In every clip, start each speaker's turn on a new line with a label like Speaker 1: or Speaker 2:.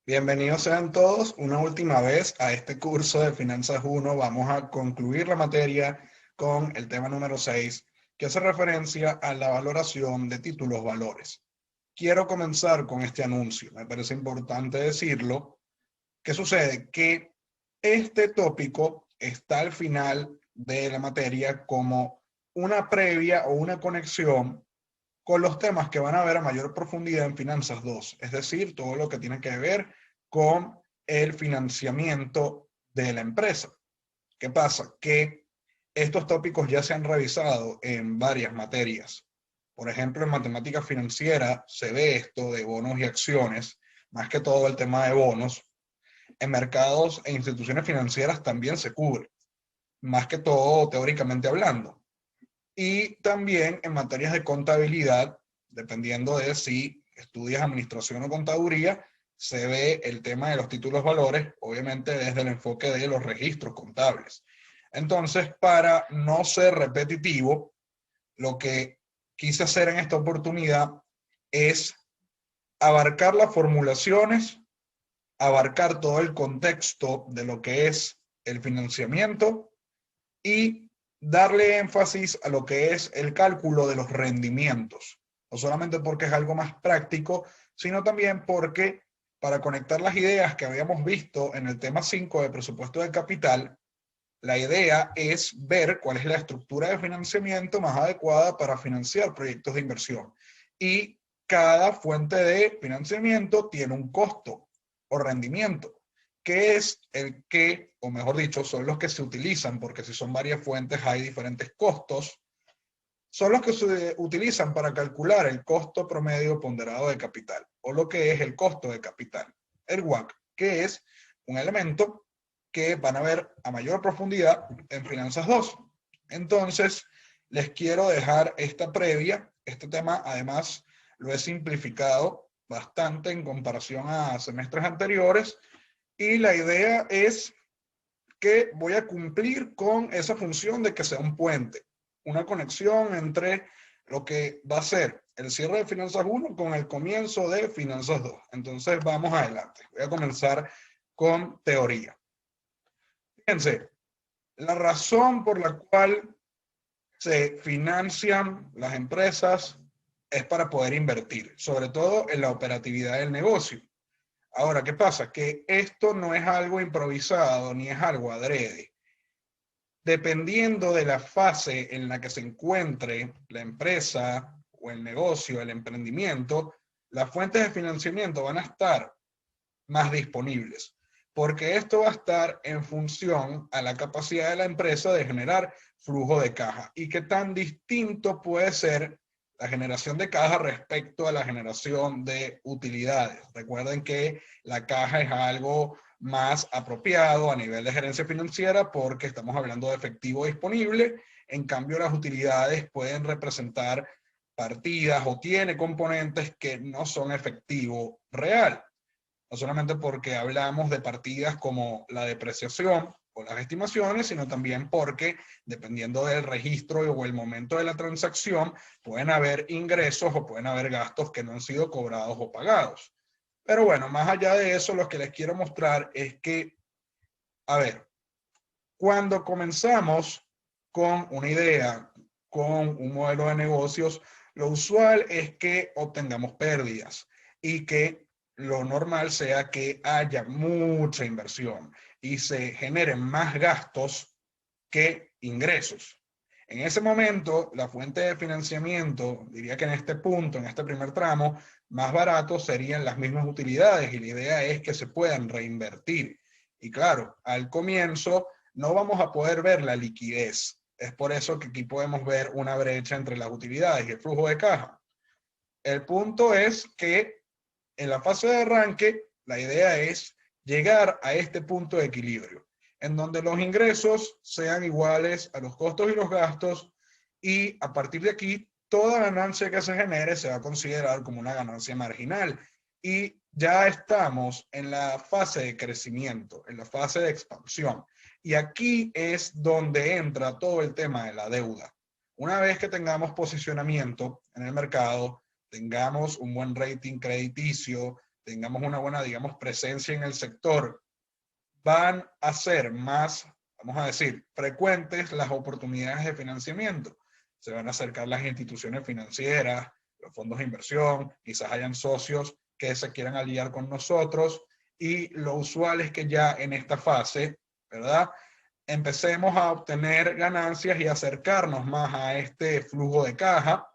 Speaker 1: Bienvenidos sean todos una última vez a este curso de Finanzas 1. Vamos a concluir la materia con el tema número 6, que hace referencia a la valoración de títulos valores. Quiero comenzar con este anuncio. Me parece importante decirlo. ¿Qué sucede? Que este tópico está al final de la materia como una previa o una conexión con los temas que van a ver a mayor profundidad en Finanzas 2, es decir, todo lo que tiene que ver con el financiamiento de la empresa. ¿Qué pasa? Que estos tópicos ya se han revisado en varias materias. Por ejemplo, en matemática financiera se ve esto de bonos y acciones, más que todo el tema de bonos. En mercados e instituciones financieras también se cubre, más que todo teóricamente hablando. Y también en materias de contabilidad, dependiendo de si estudias administración o contaduría, se ve el tema de los títulos valores, obviamente desde el enfoque de los registros contables. Entonces, para no ser repetitivo, lo que quise hacer en esta oportunidad es abarcar las formulaciones, abarcar todo el contexto de lo que es el financiamiento y darle énfasis a lo que es el cálculo de los rendimientos. No solamente porque es algo más práctico, sino también porque para conectar las ideas que habíamos visto en el tema 5 de presupuesto de capital, la idea es ver cuál es la estructura de financiamiento más adecuada para financiar proyectos de inversión. Y cada fuente de financiamiento tiene un costo o rendimiento, que es el que, o mejor dicho, son los que se utilizan, porque si son varias fuentes hay diferentes costos, son los que se utilizan para calcular el costo promedio ponderado de capital, o lo que es el costo de capital, el WACC, que es un elemento que van a ver a mayor profundidad en Finanzas 2. Entonces, les quiero dejar esta previa. Este tema, además, lo he simplificado bastante en comparación a semestres anteriores, y la idea es que voy a cumplir con esa función de que sea un puente, una conexión entre lo que va a ser el cierre de Finanzas 1 con el comienzo de Finanzas 2. Entonces vamos adelante. Voy a comenzar con teoría. Fíjense, la razón por la cual se financian las empresas es para poder invertir, sobre todo en la operatividad del negocio. Ahora, ¿qué pasa? Que esto no es algo improvisado ni es algo adrede. Dependiendo de la fase en la que se encuentre la empresa o el negocio, el emprendimiento, las fuentes de financiamiento van a estar más disponibles, porque esto va a estar en función a la capacidad de la empresa de generar flujo de caja y qué tan distinto puede ser la generación de caja respecto a la generación de utilidades. Recuerden que la caja es algo más apropiado a nivel de gerencia financiera porque estamos hablando de efectivo disponible. En cambio, las utilidades pueden representar partidas o tiene componentes que no son efectivo real. No solamente porque hablamos de partidas como la depreciación o las estimaciones, sino también porque, dependiendo del registro o el momento de la transacción, pueden haber ingresos o pueden haber gastos que no han sido cobrados o pagados. Pero bueno, más allá de eso, lo que les quiero mostrar es que, a ver, cuando comenzamos con una idea, con un modelo de negocios, lo usual es que obtengamos pérdidas y que lo normal sea que haya mucha inversión y se generen más gastos que ingresos. En ese momento, la fuente de financiamiento, diría que en este punto, en este primer tramo, más barato serían las mismas utilidades y la idea es que se puedan reinvertir. Y claro, al comienzo no vamos a poder ver la liquidez. Es por eso que aquí podemos ver una brecha entre las utilidades y el flujo de caja. El punto es que en la fase de arranque, la idea es llegar a este punto de equilibrio, en donde los ingresos sean iguales a los costos y los gastos, y a partir de aquí, toda ganancia que se genere se va a considerar como una ganancia marginal. Y ya estamos en la fase de crecimiento, en la fase de expansión. Y aquí es donde entra todo el tema de la deuda. Una vez que tengamos posicionamiento en el mercado, tengamos un buen rating crediticio, tengamos una buena, digamos, presencia en el sector, van a ser más, vamos a decir, frecuentes las oportunidades de financiamiento. Se van a acercar las instituciones financieras, los fondos de inversión, quizás hayan socios que se quieran aliar con nosotros, y lo usual es que ya en esta fase, ¿verdad?, empecemos a obtener ganancias y acercarnos más a este flujo de caja.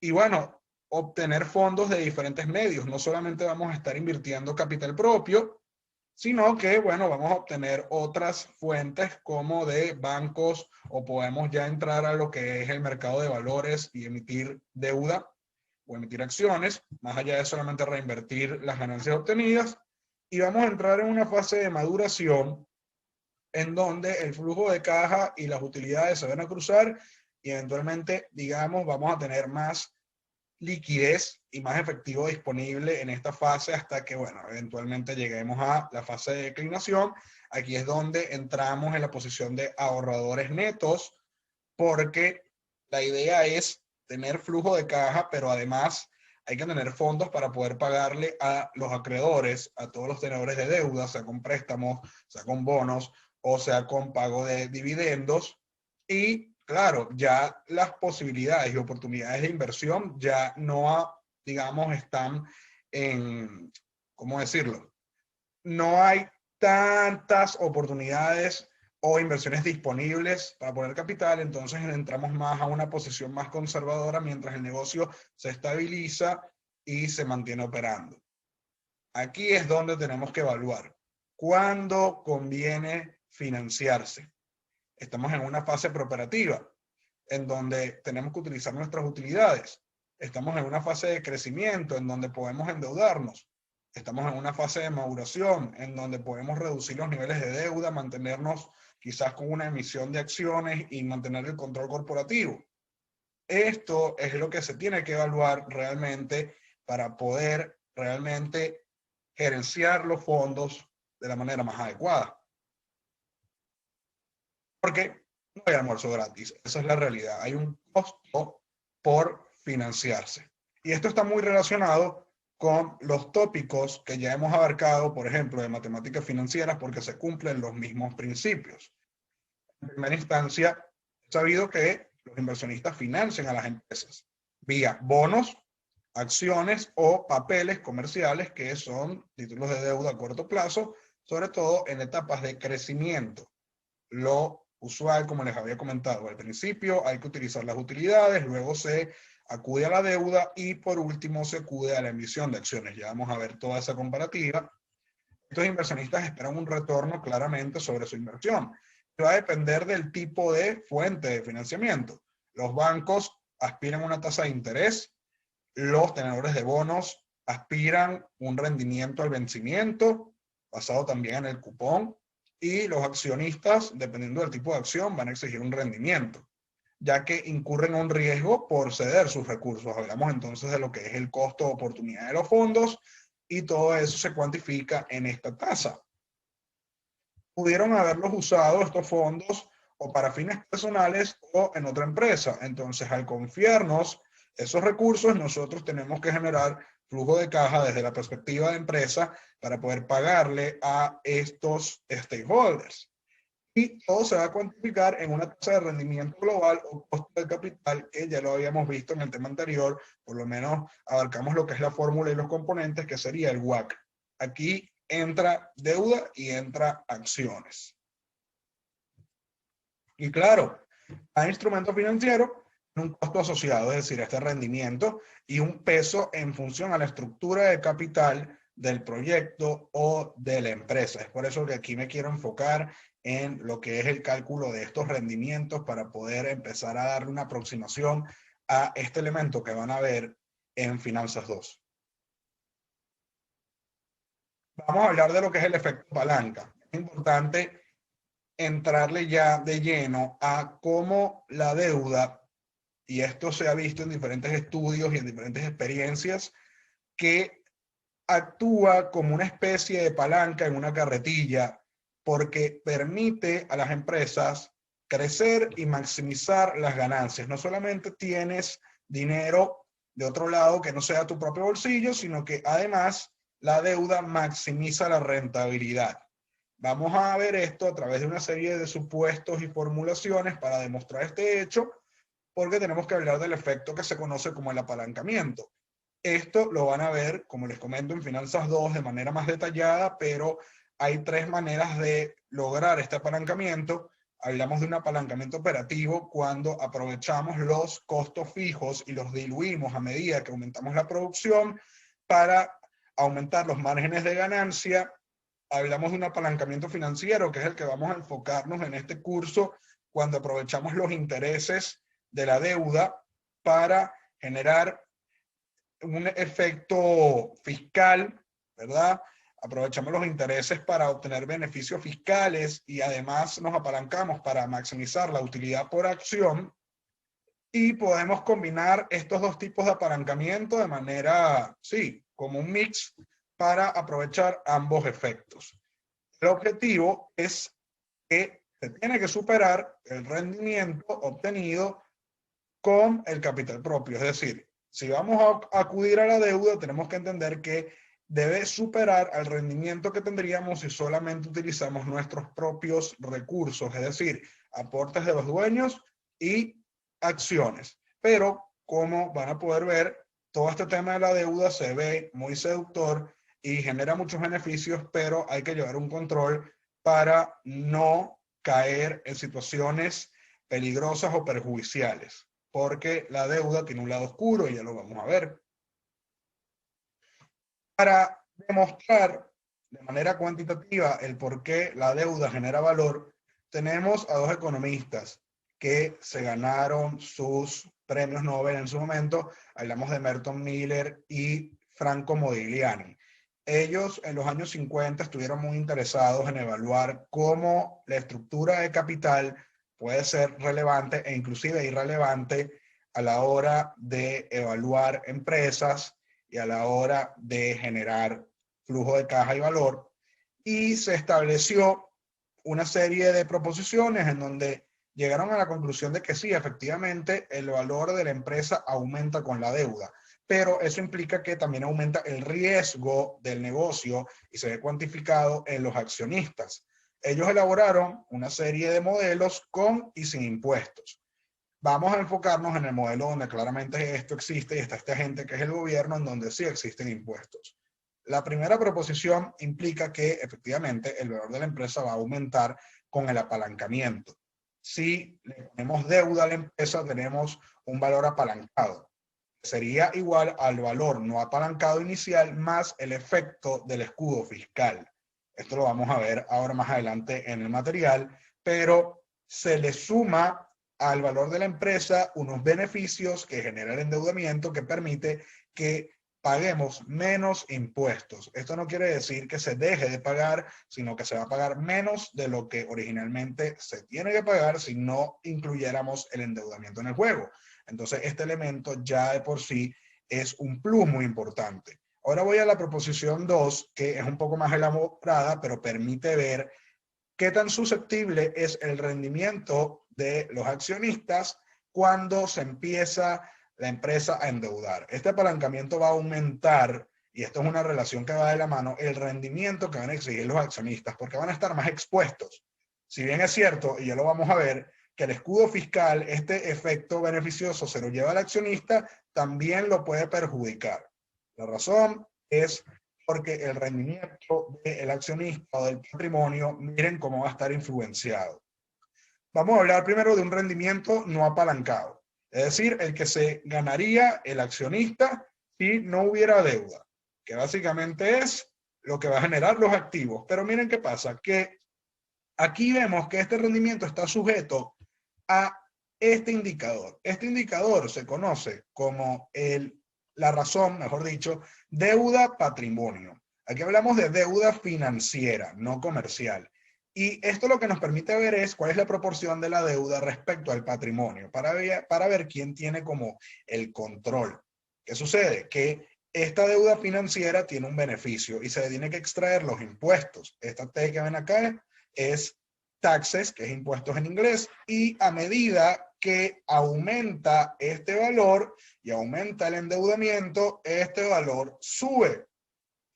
Speaker 1: Y bueno, obtener fondos de diferentes medios. No solamente vamos a estar invirtiendo capital propio, sino que, bueno, vamos a obtener otras fuentes como de bancos, o podemos ya entrar a lo que es el mercado de valores y emitir deuda o emitir acciones, más allá de solamente reinvertir las ganancias obtenidas. Y vamos a entrar en una fase de maduración en donde el flujo de caja y las utilidades se van a cruzar y eventualmente, digamos, vamos a tener más liquidez y más efectivo disponible en esta fase hasta que, bueno, eventualmente lleguemos a la fase de declinación. Aquí es donde entramos en la posición de ahorradores netos, porque la idea es tener flujo de caja, pero además hay que tener fondos para poder pagarle a los acreedores, a todos los tenedores de deuda, sea con préstamos, sea con bonos o sea con pago de dividendos. Y claro, ya las posibilidades y oportunidades de inversión ya no, digamos, están en, ¿cómo decirlo? No hay tantas oportunidades o inversiones disponibles para poner capital, entonces entramos más a una posición más conservadora mientras el negocio se estabiliza y se mantiene operando. Aquí es donde tenemos que evaluar cuándo conviene financiarse. Estamos en una fase preoperativa en donde tenemos que utilizar nuestras utilidades. Estamos en una fase de crecimiento en donde podemos endeudarnos. Estamos en una fase de maduración en donde podemos reducir los niveles de deuda, mantenernos quizás con una emisión de acciones y mantener el control corporativo. Esto es lo que se tiene que evaluar realmente para poder realmente gerenciar los fondos de la manera más adecuada. Porque no hay almuerzo gratis, esa es la realidad. Hay un costo por financiarse. Y esto está muy relacionado con los tópicos que ya hemos abarcado, por ejemplo, de matemáticas financieras, porque se cumplen los mismos principios. En primera instancia, he sabido que los inversionistas financian a las empresas vía bonos, acciones o papeles comerciales, que son títulos de deuda a corto plazo, sobre todo en etapas de crecimiento. Lo usual, como les había comentado al principio, hay que utilizar las utilidades, luego se acude a la deuda y por último se acude a la emisión de acciones. Ya vamos a ver toda esa comparativa. Estos inversionistas esperan un retorno claramente sobre su inversión. Va a depender del tipo de fuente de financiamiento. Los bancos aspiran a una tasa de interés, los tenedores de bonos aspiran un rendimiento al vencimiento, basado también en el cupón, y los accionistas, dependiendo del tipo de acción, van a exigir un rendimiento, ya que incurren un riesgo por ceder sus recursos. Hablamos entonces de lo que es el costo de oportunidad de los fondos y todo eso se cuantifica en esta tasa. Pudieron haberlos usado estos fondos o para fines personales o en otra empresa. Entonces, al confiarnos esos recursos, nosotros tenemos que generar flujo de caja desde la perspectiva de empresa para poder pagarle a estos stakeholders. Y todo se va a cuantificar en una tasa de rendimiento global o costo del capital, que ya lo habíamos visto en el tema anterior, por lo menos abarcamos lo que es la fórmula y los componentes, que sería el WACC. Aquí entra deuda y entra acciones. Y claro, a instrumento financiero, un costo asociado, es decir, este rendimiento y un peso en función a la estructura de capital del proyecto o de la empresa. Es por eso que aquí me quiero enfocar en lo que es el cálculo de estos rendimientos para poder empezar a darle una aproximación a este elemento que van a ver en Finanzas 2. Vamos a hablar de lo que es el efecto palanca. Es importante entrarle ya de lleno a cómo la deuda, y esto se ha visto en diferentes estudios y en diferentes experiencias, que actúa como una especie de palanca en una carretilla, porque permite a las empresas crecer y maximizar las ganancias. No solamente tienes dinero de otro lado que no sea tu propio bolsillo, sino que además la deuda maximiza la rentabilidad. Vamos a ver esto a través de una serie de supuestos y formulaciones para demostrar este hecho, porque tenemos que hablar del efecto que se conoce como el apalancamiento. Esto lo van a ver, como les comento, en Finanzas 2 de manera más detallada, pero hay tres maneras de lograr este apalancamiento. Hablamos de un apalancamiento operativo cuando aprovechamos los costos fijos y los diluimos a medida que aumentamos la producción para aumentar los márgenes de ganancia. Hablamos de un apalancamiento financiero, que es el que vamos a enfocarnos en este curso, cuando aprovechamos los intereses de la deuda para generar un efecto fiscal, ¿verdad? Aprovechamos los intereses para obtener beneficios fiscales y además nos apalancamos para maximizar la utilidad por acción, y podemos combinar estos dos tipos de apalancamiento de manera, sí, como un mix para aprovechar ambos efectos. El objetivo es que se tiene que superar el rendimiento obtenido con el capital propio. Es decir, si vamos a acudir a la deuda, tenemos que entender que debe superar al rendimiento que tendríamos si solamente utilizamos nuestros propios recursos, es decir, aportes de los dueños y acciones. Pero, como van a poder ver, todo este tema de la deuda se ve muy seductor y genera muchos beneficios, pero hay que llevar un control para no caer en situaciones peligrosas o perjudiciales, porque la deuda tiene un lado oscuro y ya lo vamos a ver. Para demostrar de manera cuantitativa el por qué la deuda genera valor, tenemos a dos economistas que se ganaron sus premios Nobel en su momento. Hablamos de Merton Miller y Franco Modigliani. Ellos en los años 50 estuvieron muy interesados en evaluar cómo la estructura de capital puede ser relevante e inclusive irrelevante a la hora de evaluar empresas y a la hora de generar flujo de caja y valor. Y se estableció una serie de proposiciones en donde llegaron a la conclusión de que sí, efectivamente, el valor de la empresa aumenta con la deuda, pero eso implica que también aumenta el riesgo del negocio y se ve cuantificado en los accionistas. Ellos elaboraron una serie de modelos con y sin impuestos. Vamos a enfocarnos en el modelo donde claramente esto existe y está este agente que es el gobierno, en donde sí existen impuestos. La primera proposición implica que efectivamente el valor de la empresa va a aumentar con el apalancamiento. Si le ponemos deuda a la empresa, tenemos un valor apalancado. Sería igual al valor no apalancado inicial más el efecto del escudo fiscal. Esto lo vamos a ver ahora más adelante en el material, pero se le suma al valor de la empresa unos beneficios que genera el endeudamiento que permite que paguemos menos impuestos. Esto no quiere decir que se deje de pagar, sino que se va a pagar menos de lo que originalmente se tiene que pagar si no incluyéramos el endeudamiento en el juego. Entonces, este elemento ya de por sí es un plus muy importante. Ahora voy a la proposición 2, que es un poco más elaborada, pero permite ver qué tan susceptible es el rendimiento de los accionistas cuando se empieza la empresa a endeudar. Este apalancamiento va a aumentar, y esto es una relación que va de la mano, el rendimiento que van a exigir los accionistas, porque van a estar más expuestos. Si bien es cierto, y ya lo vamos a ver, que el escudo fiscal, este efecto beneficioso se lo lleva al accionista, también lo puede perjudicar. La razón es porque el rendimiento del accionista o del patrimonio, miren cómo va a estar influenciado. Vamos a hablar primero de un rendimiento no apalancado, es decir, el que se ganaría el accionista si no hubiera deuda, que básicamente es lo que va a generar los activos. Pero miren qué pasa, que aquí vemos que este rendimiento está sujeto a este indicador. Este indicador se conoce como la razón, mejor dicho, deuda patrimonio. Aquí hablamos de deuda financiera, no comercial. Y esto lo que nos permite ver es cuál es la proporción de la deuda respecto al patrimonio, para ver quién tiene como el control. ¿Qué sucede? Que esta deuda financiera tiene un beneficio y se tiene que extraer los impuestos. Esta T que ven acá es taxes, que es impuestos en inglés, y a medida que aumenta este valor y aumenta el endeudamiento, este valor sube.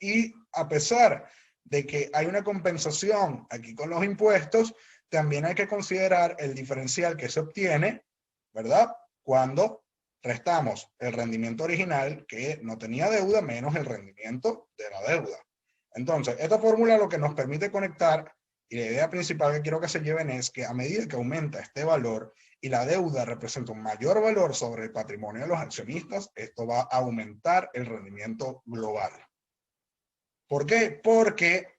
Speaker 1: Y a pesar de que hay una compensación aquí con los impuestos, también hay que considerar el diferencial que se obtiene, ¿verdad? Cuando restamos el rendimiento original que no tenía deuda menos el rendimiento de la deuda. Entonces, esta fórmula lo que nos permite conectar, y la idea principal que quiero que se lleven es que a medida que aumenta este valor y la deuda representa un mayor valor sobre el patrimonio de los accionistas, esto va a aumentar el rendimiento global. ¿Por qué? Porque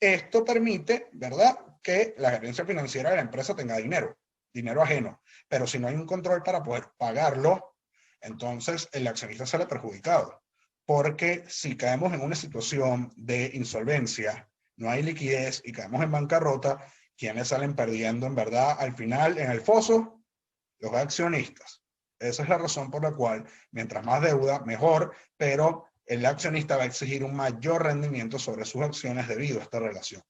Speaker 1: esto permite, ¿verdad?, que la gerencia financiera de la empresa tenga dinero ajeno. Pero si no hay un control para poder pagarlo, entonces el accionista sale perjudicado. Porque si caemos en una situación de insolvencia, no hay liquidez y caemos en bancarrota, ¿quiénes salen perdiendo en verdad al final en el foso? Los accionistas. Esa es la razón por la cual, mientras más deuda, mejor, pero el accionista va a exigir un mayor rendimiento sobre sus acciones debido a esta relación.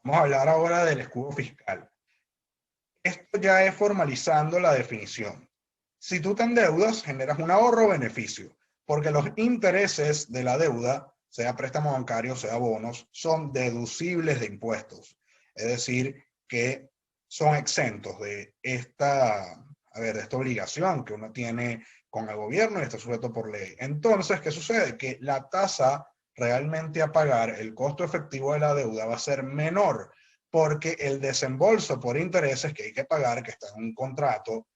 Speaker 1: Vamos a hablar ahora del escudo fiscal. Esto ya es formalizando la definición. Si tú te endeudas, generas un ahorro o beneficio, porque los intereses de la deuda, sea préstamo bancario, sea bonos, son deducibles de impuestos. Es decir, que son exentos de esta obligación que uno tiene con el gobierno y está sujeto por ley. Entonces, ¿qué sucede? Que la tasa realmente a pagar, el costo efectivo de la deuda va a ser menor, porque el desembolso por intereses que hay que pagar, que está en un contrato,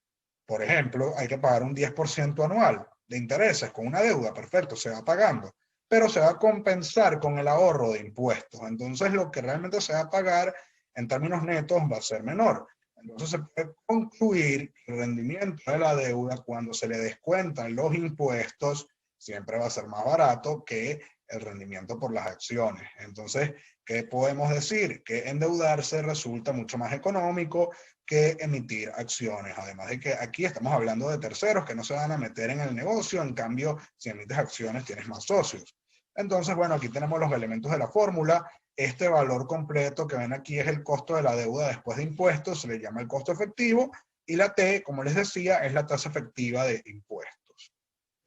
Speaker 1: por ejemplo, hay que pagar un 10% anual de intereses con una deuda, perfecto, se va pagando, pero se va a compensar con el ahorro de impuestos. Entonces, lo que realmente se va a pagar en términos netos va a ser menor. Entonces, se puede concluir que el rendimiento de la deuda, cuando se le descuentan los impuestos, siempre va a ser más barato que el rendimiento por las acciones. Entonces, ¿qué podemos decir? Que endeudarse resulta mucho más económico que emitir acciones. Además de que aquí estamos hablando de terceros que no se van a meter en el negocio, en cambio, si emites acciones tienes más socios. Entonces, bueno, aquí tenemos los elementos de la fórmula. Este valor completo que ven aquí es el costo de la deuda después de impuestos, se le llama el costo efectivo, y la T, como les decía, es la tasa efectiva de impuestos.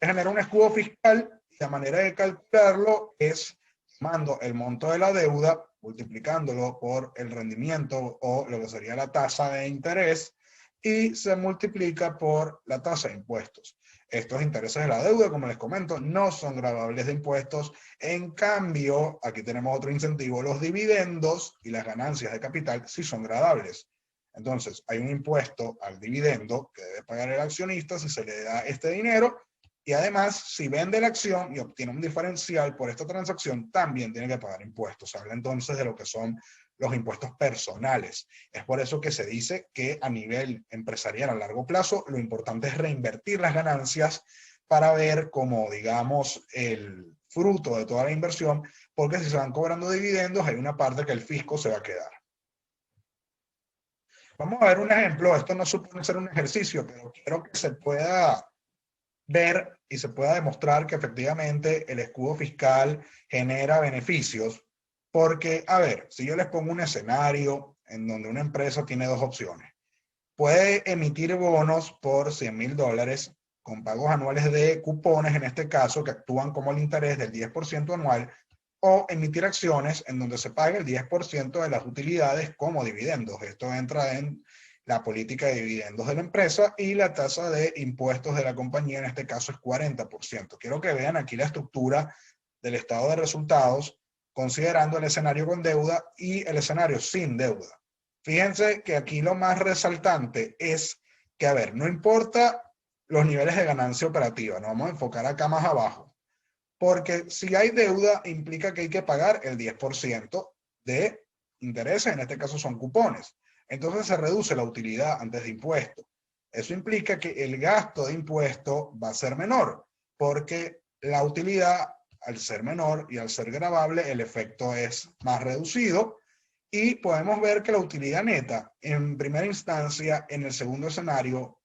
Speaker 1: Se genera un escudo fiscal y la manera de calcularlo es tomando el monto de la deuda, multiplicándolo por el rendimiento o lo que sería la tasa de interés, y se multiplica por la tasa de impuestos. Estos intereses de la deuda, como les comento, no son gravables de impuestos. En cambio, aquí tenemos otro incentivo, los dividendos y las ganancias de capital sí son gravables. Entonces, hay un impuesto al dividendo que debe pagar el accionista si se le da este dinero, y además, si vende la acción y obtiene un diferencial por esta transacción, también tiene que pagar impuestos. Se habla entonces de lo que son los impuestos personales. Es por eso que se dice que a nivel empresarial a largo plazo, lo importante es reinvertir las ganancias para ver como, digamos, el fruto de toda la inversión, porque si se van cobrando dividendos, hay una parte que el fisco se va a quedar. Vamos a ver un ejemplo. Esto no supone ser un ejercicio, pero quiero que se pueda ver y se pueda demostrar que efectivamente el escudo fiscal genera beneficios. Porque, a ver, si yo les pongo un escenario en donde una empresa tiene dos opciones, puede emitir bonos por $100,000 con pagos anuales de cupones, en este caso, que actúan como el interés del 10% anual, o emitir acciones en donde se pague el 10% de las utilidades como dividendos. Esto entra en la política de dividendos de la empresa, y la tasa de impuestos de la compañía en este caso es 40%. Quiero que vean aquí la estructura del estado de resultados, considerando el escenario con deuda y el escenario sin deuda. Fíjense que aquí lo más resaltante es que, a ver, no importa los niveles de ganancia operativa, nos vamos a enfocar acá más abajo, porque si hay deuda implica que hay que pagar el 10% de intereses, en este caso son cupones. Entonces se reduce la utilidad antes de impuesto. Eso implica que el gasto de impuesto va a ser menor, porque la utilidad, al ser menor y al ser gravable, el efecto es más reducido, y podemos ver que la utilidad neta en primera instancia, en el segundo escenario,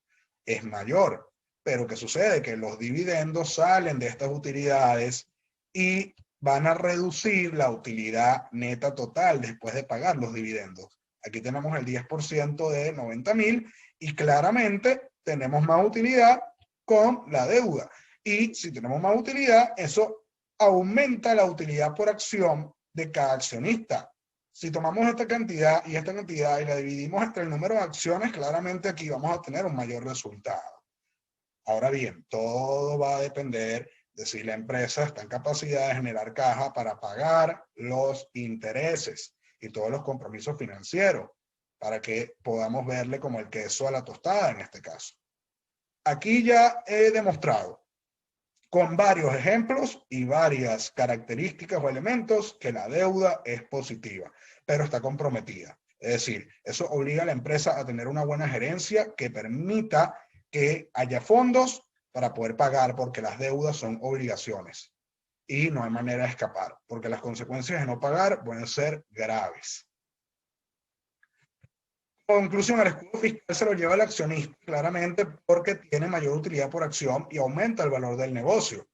Speaker 1: es mayor. Pero ¿qué sucede? Que los dividendos salen de estas utilidades y van a reducir la utilidad neta total después de pagar los dividendos. Aquí tenemos el 10% de 90,000 y claramente tenemos más utilidad con la deuda. Y si tenemos más utilidad, eso aumenta la utilidad por acción de cada accionista. Si tomamos esta cantidad y la dividimos entre el número de acciones, claramente aquí vamos a tener un mayor resultado. Ahora bien, todo va a depender de si la empresa está en capacidad de generar caja para pagar los intereses y todos los compromisos financieros, para que podamos verle como el queso a la tostada en este caso. Aquí ya he demostrado con varios ejemplos y varias características o elementos que la deuda es positiva, pero está comprometida. Es decir, eso obliga a la empresa a tener una buena gerencia que permita que haya fondos para poder pagar, porque las deudas son obligaciones y no hay manera de escapar, porque las consecuencias de no pagar pueden ser graves. Conclusión, el escudo fiscal se lo lleva el accionista, claramente porque tiene mayor utilidad por acción y aumenta el valor del negocio.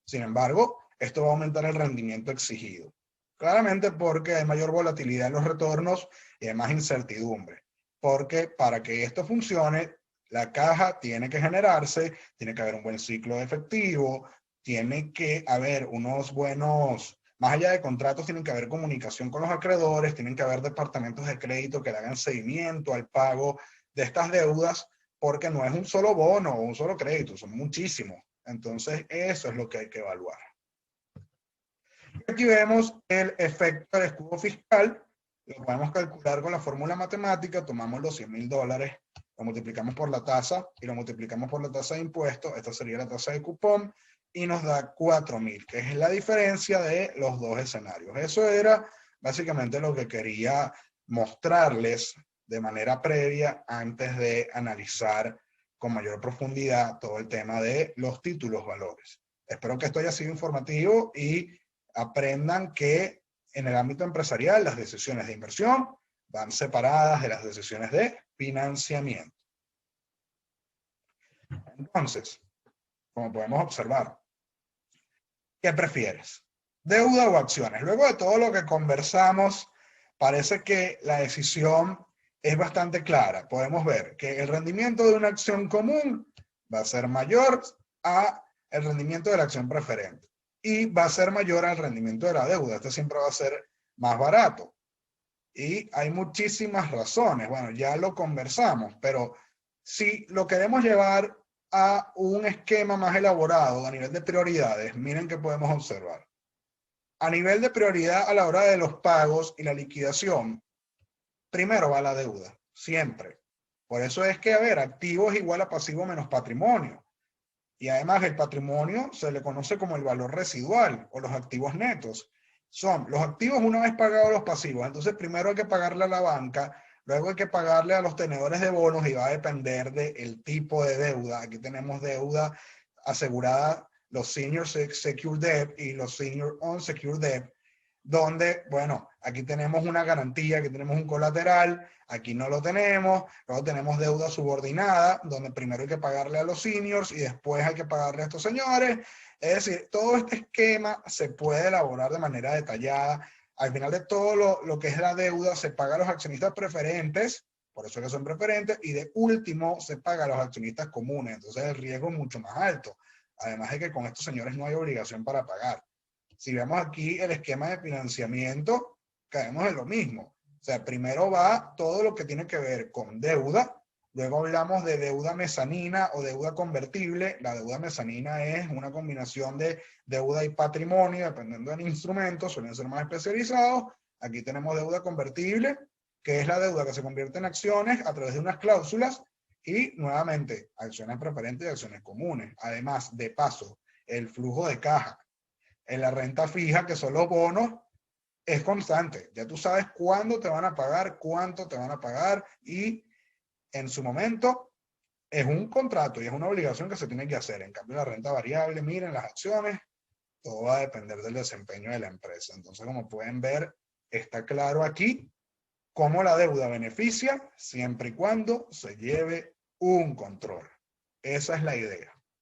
Speaker 1: Sin embargo, esto va a aumentar el rendimiento exigido. Claramente porque hay mayor volatilidad en los retornos y hay más incertidumbre. Porque para que esto funcione, la caja tiene que generarse, tiene que haber un buen ciclo de efectivo, tiene que haber unos buenos... Más allá de contratos, tienen que haber comunicación con los acreedores, tienen que haber departamentos de crédito que le hagan seguimiento al pago de estas deudas, porque no es un solo bono o un solo crédito, son muchísimos. Entonces, eso es lo que hay que evaluar. Aquí vemos el efecto del escudo fiscal. Lo podemos calcular con la fórmula matemática. Tomamos los $100,000, lo multiplicamos por la tasa y lo multiplicamos por la tasa de impuestos. Esta sería la tasa de cupón. Y nos da 4,000, que es la diferencia de los dos escenarios. Eso era básicamente lo que quería mostrarles de manera previa antes de analizar con mayor profundidad todo el tema de los títulos valores. Espero que esto haya sido informativo y aprendan que en el ámbito empresarial las decisiones de inversión van separadas de las decisiones de financiamiento. Entonces, como podemos observar, ¿qué prefieres? ¿Deuda o acciones? Luego de todo lo que conversamos, parece que la decisión es bastante clara. Podemos ver que el rendimiento de una acción común va a ser mayor a el rendimiento de la acción preferente y va a ser mayor al rendimiento de la deuda. Este siempre va a ser más barato. Y hay muchísimas razones. Bueno, ya lo conversamos, pero si lo queremos llevar a un esquema más elaborado a nivel de prioridades, miren que podemos observar. A nivel de prioridad a la hora de los pagos y la liquidación, primero va la deuda, siempre. Por eso es que, a ver, activo es igual a pasivo menos patrimonio. Y además el patrimonio se le conoce como el valor residual o los activos netos. Son los activos una vez pagados los pasivos. Entonces primero hay que pagarle a la banca, luego hay que pagarle a los tenedores de bonos y va a depender del tipo de deuda. Aquí tenemos deuda asegurada, los Senior Secured Debt y los Senior Unsecured Debt, donde, bueno, aquí tenemos una garantía, aquí tenemos un colateral, aquí no lo tenemos, luego tenemos deuda subordinada, donde primero hay que pagarle a los seniors y después hay que pagarle a estos señores. Es decir, todo este esquema se puede elaborar de manera detallada. Al final de todo lo que es la deuda se paga a los accionistas preferentes, por eso es que son preferentes, y de último se paga a los accionistas comunes. Entonces el riesgo es mucho más alto. Además de que con estos señores no hay obligación para pagar. Si vemos aquí el esquema de financiamiento, caemos en lo mismo. O sea, primero va todo lo que tiene que ver con deuda, luego hablamos de deuda mezanina o deuda convertible. La deuda mezanina es una combinación de deuda y patrimonio, dependiendo del instrumento, suelen ser más especializados. Aquí tenemos deuda convertible, que es la deuda que se convierte en acciones a través de unas cláusulas, y nuevamente acciones preferentes y acciones comunes. Además, de paso, el flujo de caja en la renta fija, que son los bonos, es constante. Ya tú sabes cuándo te van a pagar, cuánto te van a pagar, y en su momento es un contrato y es una obligación que se tiene que hacer. En cambio, la renta variable, miren, las acciones, todo va a depender del desempeño de la empresa. Entonces, como pueden ver, está claro aquí cómo la deuda beneficia siempre y cuando se lleve un control. Esa es la idea.